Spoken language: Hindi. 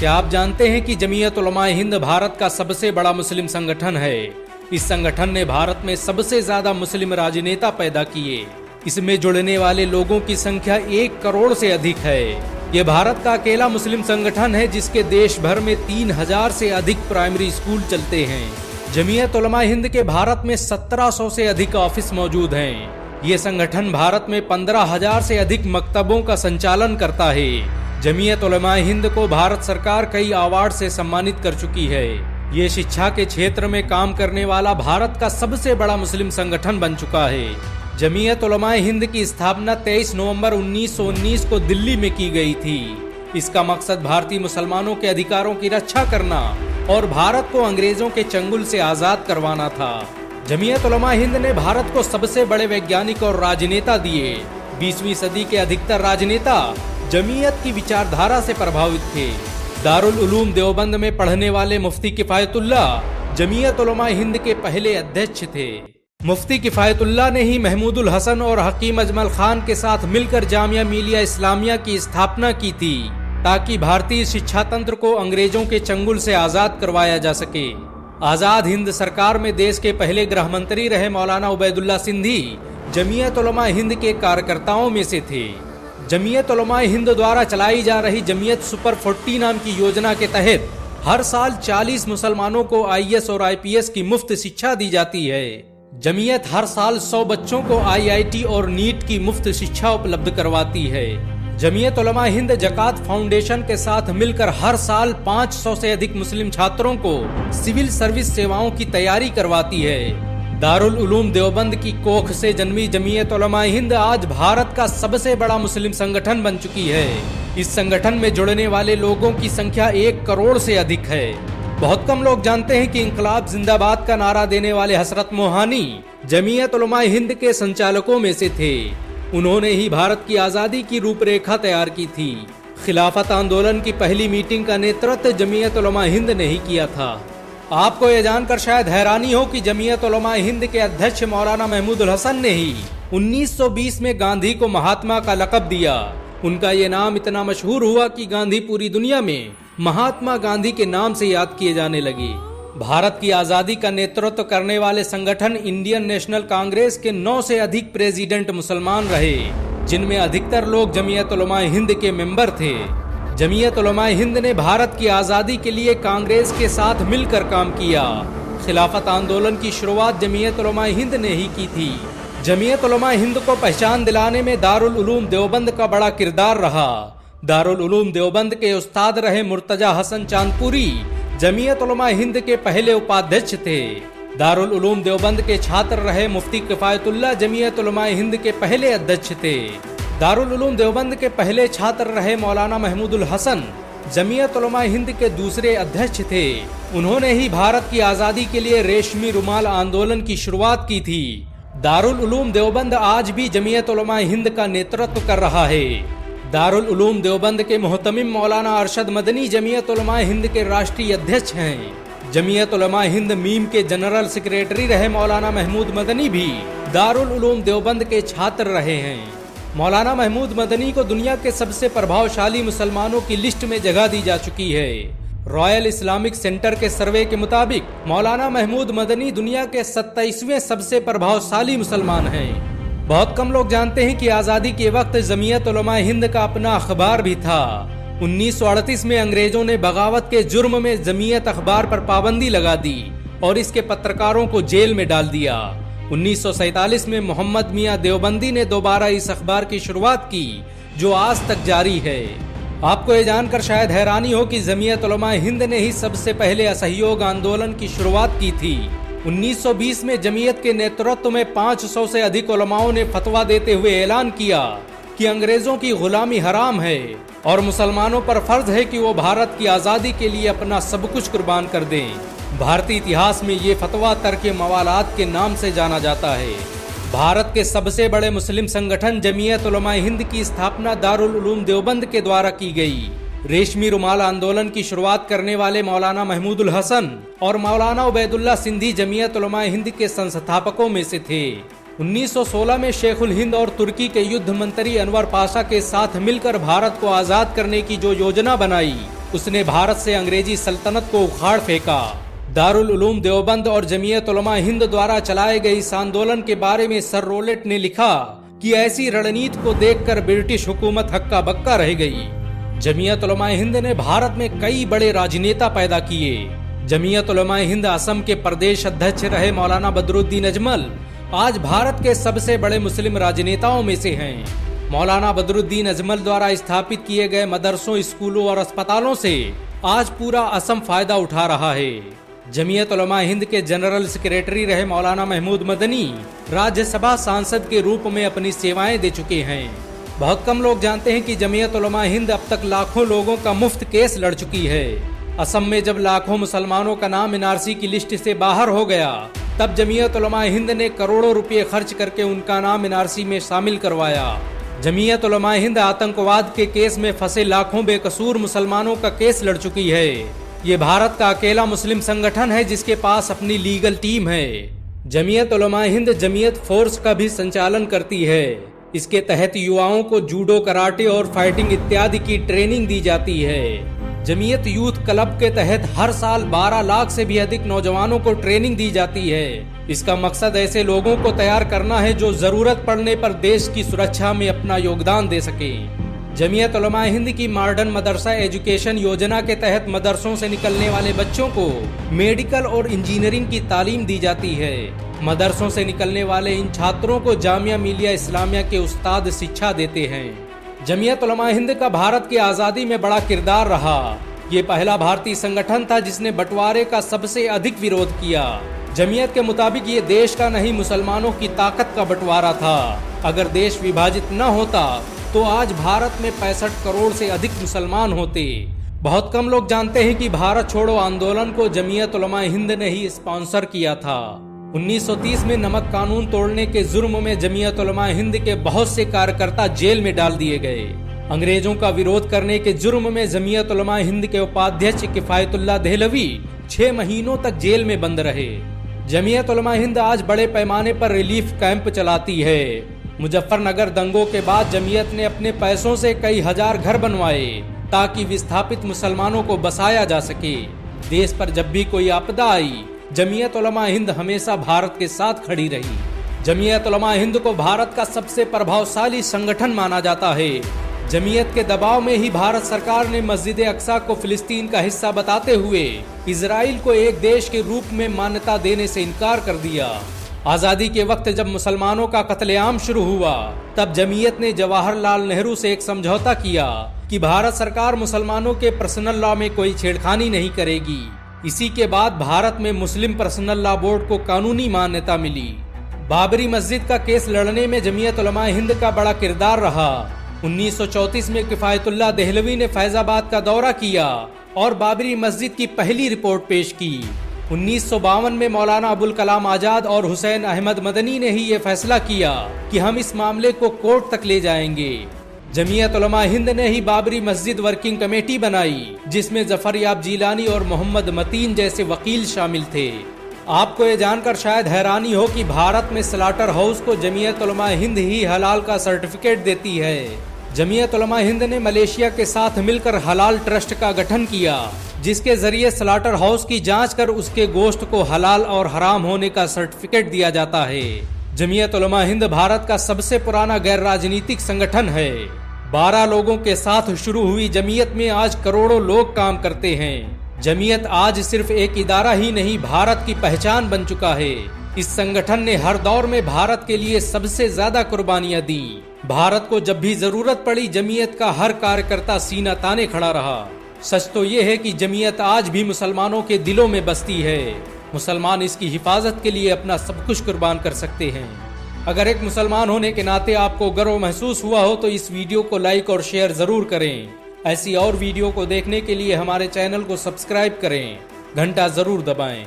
क्या आप जानते हैं कि जमीयत उलमाए हिंद भारत का सबसे बड़ा मुस्लिम संगठन है। इस संगठन ने भारत में सबसे ज्यादा मुस्लिम राजनेता पैदा किए। इसमें जुड़ने वाले लोगों की संख्या 1 करोड़ से अधिक है। ये भारत का अकेला मुस्लिम संगठन है जिसके देश भर में 3000 से अधिक प्राइमरी स्कूल चलते हैं। जमीयत उलमाए हिंद के भारत में 1700 से अधिक ऑफिस मौजूद हैं। ये संगठन भारत में 15,000 से अधिक मकतबों का संचालन करता है। जमीयत उलमाए हिंद को भारत सरकार कई अवार्ड से सम्मानित कर चुकी है। ये शिक्षा के क्षेत्र में काम करने वाला भारत का सबसे बड़ा मुस्लिम संगठन बन चुका है। जमीयत उलमाए हिंद की स्थापना 23 नवंबर 1919 को दिल्ली में की गई थी। इसका मकसद भारतीय मुसलमानों के अधिकारों की रक्षा करना और भारत को अंग्रेजों के चंगुल से आजाद करवाना था। जमीयत उलमाए हिंद ने भारत को सबसे बड़े वैज्ञानिक और राजनेता दिए। 20वीं सदी के अधिकतर राजनेता जमीयत की विचारधारा से प्रभावित थे। दारुल उलूम देवबंद में पढ़ने वाले मुफ्ती किफायतुल्ला जमीयत उलमाए हिंद के पहले अध्यक्ष थे। मुफ्ती किफायतुल्ला ने ही महमूदुल हसन और हकीम अजमल खान के साथ मिलकर जामिया मिलिया इस्लामिया की स्थापना की थी ताकि भारतीय शिक्षा तंत्र को अंग्रेजों के चंगुल से आजाद करवाया जा सके। आजाद हिंद सरकार में देश के पहले गृह मंत्री रहे मौलाना उबैदुल्ला सिंधी जमीयत उलमाए हिंद के कार्यकर्ताओं में से थे। जमीयत उलमाए हिंद द्वारा चलाई जा रही जमीयत सुपर 40 नाम की योजना के तहत हर साल 40 मुसलमानों को IAS और IPS की मुफ्त शिक्षा दी जाती है। जमीयत हर साल 100 बच्चों को IIT और नीट की मुफ्त शिक्षा उपलब्ध करवाती है। जमीयत उलमाए हिंद जकात फाउंडेशन के साथ मिलकर हर साल 500 से अधिक मुस्लिम छात्रों को सिविल सर्विस सेवाओं की तैयारी करवाती है। दारुल उलूम देवबंद की कोख से जन्मी जमीयत उलमाए हिंद आज भारत का सबसे बड़ा मुस्लिम संगठन बन चुकी है। इस संगठन में जुड़ने वाले लोगों की संख्या 1 करोड़ से अधिक है। बहुत कम लोग जानते हैं कि इंकलाब जिंदाबाद का नारा देने वाले हसरत मोहानी जमीयत उलमाए हिंद के संचालकों में से थे। उन्होंने ही भारत की आजादी की रूपरेखा तैयार की थी। खिलाफत आंदोलन की पहली मीटिंग का नेतृत्व जमीयत उलमाए हिंद ने ही किया था। आपको यह जानकर शायद हैरानी हो कि जमीयत उलमाए हिंद के अध्यक्ष मौलाना महमूदुल हसन ने ही 1920 में गांधी को महात्मा का लक़ब दिया। उनका ये नाम इतना मशहूर हुआ कि गांधी पूरी दुनिया में महात्मा गांधी के नाम से याद किए जाने लगे। भारत की आजादी का नेतृत्व करने वाले संगठन इंडियन नेशनल कांग्रेस के 9 से अधिक प्रेसिडेंट मुसलमान रहे, जिनमें अधिकतर लोग जमीयत उलमाए हिंद के मेंबर थे। जमीयत उलमाए हिंद ने भारत की आजादी के लिए कांग्रेस के साथ मिलकर काम किया। खिलाफत आंदोलन की शुरुआत जमीयत उलमाए हिंद ने ही की थी। जमीयत उलमाए हिंद को पहचान दिलाने में दारुल उलूम देवबंद का बड़ा किरदार रहा। दारुल उलूम देवबंद के उस्ताद रहे मुर्तजा हसन चांदपुरी जमीयत उलमाए हिंद के पहले उपाध्यक्ष थे। दारुल उलूम देवबंद के छात्र रहे मुफ्ती किफायतुल्ला जमीयत उलमाए हिंद के पहले अध्यक्ष थे। दारुल उलूम देवबंद के पहले छात्र रहे मौलाना महमूदुल हसन जमीयत उलमाए हिंद के दूसरे अध्यक्ष थे। उन्होंने ही भारत की आजादी के लिए रेशमी रुमाल आंदोलन की शुरुआत की थी। दारुल उलूम देवबंद आज भी जमीयत उलमाए हिंद का नेतृत्व कर रहा है। दारुल उलूम देवबंद के मुहतमिम मौलाना अरशद मदनी जमीयत उलमाए हिंद के राष्ट्रीय अध्यक्ष हैं। जमीयत उलमाए हिंद मीम के जनरल सेक्रेटरी रहे मौलाना महमूद मदनी भी दारुल उलूम देवबंद के छात्र रहे हैं। मौलाना महमूद मदनी को दुनिया के सबसे प्रभावशाली मुसलमानों की लिस्ट में जगह दी जा चुकी है। रॉयल इस्लामिक सेंटर के सर्वे के मुताबिक मौलाना महमूद मदनी दुनिया के 27वें सबसे प्रभावशाली मुसलमान हैं। बहुत कम लोग जानते हैं कि आजादी के वक्त जमीयत उलमाए हिंद का अपना अखबार भी था। 1938 में अंग्रेजों ने बगावत के जुर्म में जमीयत अखबार पर पाबंदी लगा दी और इसके पत्रकारों को जेल में डाल दिया। 1947 में मोहम्मद मियां देवबंदी ने दोबारा इस अखबार की शुरुआत की जो आज तक जारी है। आपको ये जानकर शायद हैरानी हो कि जमीयत उलमाए हिंद ने ही सबसे पहले असहयोग आंदोलन की शुरुआत की थी। 1920 में जमीयत के नेतृत्व में 500 से अधिक उलमाओं ने फतवा देते हुए ऐलान किया कि अंग्रेजों की गुलामी हराम है और मुसलमानों पर फर्ज है कि वो भारत की आजादी के लिए अपना सब कुछ कुर्बान कर दें। भारतीय इतिहास में ये फतवा तर्क मवालात के नाम से जाना जाता है। भारत के सबसे बड़े मुस्लिम संगठन जमीयत उलमाए हिंद की स्थापना दारुल उलूम देवबंद के द्वारा की गई। रेशमी रुमाल आंदोलन की शुरुआत करने वाले मौलाना महमूदुल हसन और मौलाना उबैदुल्ला सिंधी जमीयत उलमाए हिंद के संस्थापकों में से थे। 1916 में शेखुल हिंद और तुर्की के युद्ध मंत्री अनवर पाशा के साथ मिलकर भारत को आजाद करने की जो योजना बनाई उसने भारत से अंग्रेजी सल्तनत को उखाड़ फेंका। दारुल उलूम देवबंद और जमीयत उलमा हिंद द्वारा चलाए गए इस आंदोलन के बारे में सर रोलेट ने लिखा कि ऐसी रणनीति को देखकर ब्रिटिश हुकूमत हक्का बक्का रह गई। जमीयत उलमा हिंद ने भारत में कई बड़े राजनेता पैदा किए। जमीयत उलमा हिंद असम के प्रदेश अध्यक्ष रहे मौलाना बदरुद्दीन अजमल आज भारत के सबसे बड़े मुस्लिम राजनेताओं में से हैं। मौलाना बदरुद्दीन अजमल द्वारा स्थापित किए गए मदरसों, स्कूलों और अस्पतालों से आज पूरा असम फायदा उठा रहा है। जमीयत उलमा हिंद के जनरल सेक्रेटरी रहे मौलाना महमूद मदनी राज्यसभा सांसद के रूप में अपनी सेवाएं दे चुके हैं। बहुत कम लोग जानते हैं कि जमीयत उलमा हिंद अब तक लाखों लोगों का मुफ्त केस लड़ चुकी है। असम में जब लाखों मुसलमानों का नाम एनआरसी की लिस्ट से बाहर हो गया, तब जमीयत उलमा हिंद ने करोड़ों रुपए खर्च करके उनका नाम एनआरसी में शामिल करवाया। जमीयत उलमा हिंद आतंकवाद के केस में फंसे लाखों बेकसूर मुसलमानों का केस लड़ चुकी है। ये भारत का अकेला मुस्लिम संगठन है जिसके पास अपनी लीगल टीम है। जमीयत उलमा हिंद जमीयत फोर्स का भी संचालन करती है। इसके तहत युवाओं को जूडो, कराटे और फाइटिंग इत्यादि की ट्रेनिंग दी जाती है। जमीयत यूथ क्लब के तहत हर साल 12 लाख से भी अधिक नौजवानों को ट्रेनिंग दी जाती है। इसका मकसद ऐसे लोगों को तैयार करना है जो जरूरत पड़ने पर देश की सुरक्षा में अपना योगदान दे सके। जमीयत उलमा हिंद की मॉडर्न मदरसा एजुकेशन योजना के तहत मदरसों से निकलने वाले बच्चों को मेडिकल और इंजीनियरिंग की तालीम दी जाती है। मदरसों से निकलने वाले इन छात्रों को जामिया मिलिया इस्लामिया के उस्ताद शिक्षा देते हैं। जमीयत उलमा हिंद का भारत की आजादी में बड़ा किरदार रहा। ये पहला भारतीय संगठन था जिसने बंटवारे का सबसे अधिक विरोध किया। जमीयत के मुताबिक ये देश का नहीं, मुसलमानों की ताकत का बंटवारा था। अगर देश विभाजित न होता तो आज भारत में 65 करोड़ से अधिक मुसलमान होते। बहुत कम लोग जानते हैं कि भारत छोड़ो आंदोलन को जमीयत उलमा हिंद ने ही स्पॉन्सर किया था। 1930 में नमक कानून तोड़ने के जुर्म में जमीयत उलमा हिंद के बहुत से कार्यकर्ता जेल में डाल दिए गए। अंग्रेजों का विरोध करने के जुर्म में जमीयत उलमा हिंद के उपाध्यक्ष किफायतुल्लाह देहलवी 6 महीनों तक जेल में बंद रहे। जमीयत उलमा हिंद आज बड़े पैमाने पर रिलीफ कैंप चलाती है। मुजफ्फरनगर दंगों के बाद जमीयत ने अपने पैसों से कई हजार घर बनवाए ताकि विस्थापित मुसलमानों को बसाया जा सके। देश पर जब भी कोई आपदा आई, जमीयत उलमा हिंद हमेशा भारत के साथ खड़ी रही। जमीयत उलमा हिंद को भारत का सबसे प्रभावशाली संगठन माना जाता है। जमीयत के दबाव में ही भारत सरकार ने मस्जिद अक्सा को फिलिस्तीन का हिस्सा बताते हुए इजराइल को एक देश के रूप में मान्यता देने से इनकार कर दिया। आजादी के वक्त जब मुसलमानों का कत्लेआम शुरू हुआ, तब जमीयत ने जवाहरलाल नेहरू से एक समझौता किया कि भारत सरकार मुसलमानों के पर्सनल लॉ में कोई छेड़खानी नहीं करेगी। इसी के बाद भारत में मुस्लिम पर्सनल लॉ बोर्ड को कानूनी मान्यता मिली। बाबरी मस्जिद का केस लड़ने में जमीयत उलमा हिंद का बड़ा किरदार रहा। 1934 में किफायतुल्लाह देहलवी ने फैजाबाद का दौरा किया और बाबरी मस्जिद की पहली रिपोर्ट पेश की। 1952 में मौलाना अबुल कलाम आजाद और हुसैन अहमद मदनी ने ही ये फैसला किया कि हम इस मामले को कोर्ट तक ले जाएंगे। जमीयत उलमा हिंद ने ही बाबरी मस्जिद वर्किंग कमेटी बनाई, जिसमें जफर याब जीलानी और मोहम्मद मतीन जैसे वकील शामिल थे। आपको ये जानकर शायद हैरानी हो कि भारत में स्लाटर हाउस को जमीयत उलमा हिंद ही हलाल का सर्टिफिकेट देती है। जमीयत उलमा हिंद ने मलेशिया के साथ मिलकर हलाल ट्रस्ट का गठन किया, जिसके जरिए स्लाटर हाउस की जांच कर उसके गोश्त को हलाल और हराम होने का सर्टिफिकेट दिया जाता है। जमीयत उलमा हिंद भारत का सबसे पुराना गैर राजनीतिक संगठन है। 12 लोगों के साथ शुरू हुई जमीयत में आज करोड़ों लोग काम करते हैं। जमीयत आज सिर्फ एक इदारा ही नहीं, भारत की पहचान बन चुका है। इस संगठन ने हर दौर में भारत के लिए सबसे ज्यादा कुर्बानियां दी। भारत को जब भी जरूरत पड़ी, जमीयत का हर कार्यकर्ता सीना ताने खड़ा रहा। सच तो ये है कि जमीयत आज भी मुसलमानों के दिलों में बसती है। मुसलमान इसकी हिफाजत के लिए अपना सब कुछ कुर्बान कर सकते हैं। अगर एक मुसलमान होने के नाते आपको गर्व महसूस हुआ हो तो इस वीडियो को लाइक और शेयर जरूर करें। ऐसी और वीडियो को देखने के लिए हमारे चैनल को सब्सक्राइब करें, घंटा जरूर दबाएं।